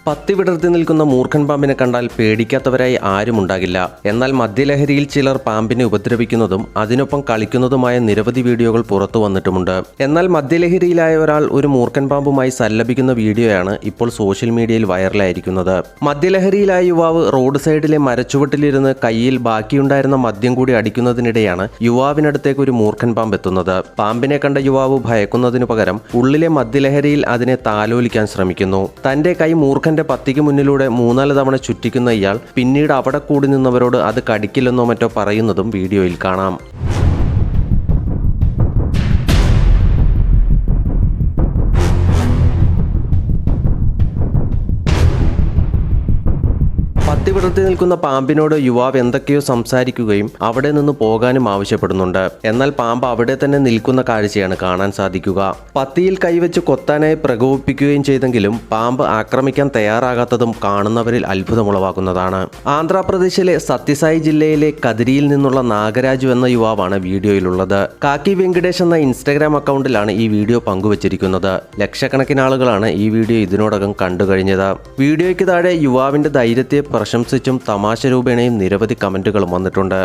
പത്തി വിടർത്തി നിൽക്കുന്ന മൂർഖൻ പാമ്പിനെ കണ്ടാൽ പേടിക്കാത്തവരായി ആരുമുണ്ടാകില്ല. എന്നാൽ മദ്യലഹരിയിൽ ചിലർ പാമ്പിനെ ഉപദ്രവിക്കുന്നതും അതിനൊപ്പം കളിക്കുന്നതുമായ നിരവധി വീഡിയോകൾ പുറത്തു വന്നിട്ടുമുണ്ട്. എന്നാൽ മദ്യലഹരിയിലായ ഒരാൾ ഒരു മൂർഖൻ പാമ്പുമായി സല്ലപിക്കുന്ന വീഡിയോയാണ് ഇപ്പോൾ സോഷ്യൽ മീഡിയയിൽ വൈറലായിരിക്കുന്നത്. മദ്യലഹരിയിലായ യുവാവ് റോഡ് സൈഡിലെ മരച്ചുവട്ടിലിരുന്ന് കയ്യിൽ ബാക്കിയുണ്ടായിരുന്ന മദ്യം കൂടി അടിക്കുന്നതിനിടെയാണ് യുവാവിനടുത്തേക്ക് ഒരു മൂർഖൻ പാമ്പ് എത്തുന്നത്. പാമ്പിനെ കണ്ട യുവാവ് ഭയക്കുന്നതിനു പകരം ഉള്ളിലെ മദ്യലഹരിയിൽ അതിനെ താലോലിക്കാൻ ശ്രമിക്കുന്നു. തന്റെ കൈ മൂർഖന്റെ പത്തിക്ക് മുന്നിലൂടെ 3-4 തവണ ചുറ്റിക്കുന്ന ഇയാൾ പിന്നീട് അവിടെ കൂടി നിന്നവരോട് അത് കടിക്കില്ലെന്നോ മറ്റോ പറയുന്നതും വീഡിയോയിൽ കാണാം. പത്തി വിടർത്തി നിൽക്കുന്ന പാമ്പിനോട് യുവാവ് എന്തൊക്കെയോ സംസാരിക്കുകയും അവിടെ നിന്ന് പോകാനും ആവശ്യപ്പെടുന്നുണ്ട്. എന്നാൽ പാമ്പ് അവിടെ തന്നെ നിൽക്കുന്ന കാഴ്ചയാണ് കാണാൻ സാധിക്കുക. പത്തിയിൽ കൈവച്ച് കൊത്താനായി പ്രകോപിപ്പിക്കുകയും ചെയ്തെങ്കിലും പാമ്പ് ആക്രമിക്കാൻ തയ്യാറാകാത്തതും കാണുന്നവരിൽ അത്ഭുതമുളവാക്കുന്നതാണ്. ആന്ധ്രാപ്രദേശിലെ സത്യസായി ജില്ലയിലെ കതിരിയിൽ നിന്നുള്ള നാഗരാജു എന്ന യുവാവാണ് വീഡിയോയിലുള്ളത്. കാക്കി വെങ്കിടേഷ് എന്ന ഇൻസ്റ്റഗ്രാം അക്കൗണ്ടിലാണ് ഈ വീഡിയോ പങ്കുവച്ചിരിക്കുന്നത്. ലക്ഷക്കണക്കിന് ആളുകളാണ് ഈ വീഡിയോ ഇതിനോടകം കണ്ടു കഴിഞ്ഞത്. വീഡിയോയ്ക്ക് താഴെ യുവാവിന്റെ ധൈര്യത്തെ പ്രശംസിച്ചും തമാശ രൂപേണയും നിരവധി കമന്റുകളും വന്നിട്ടുണ്ട്.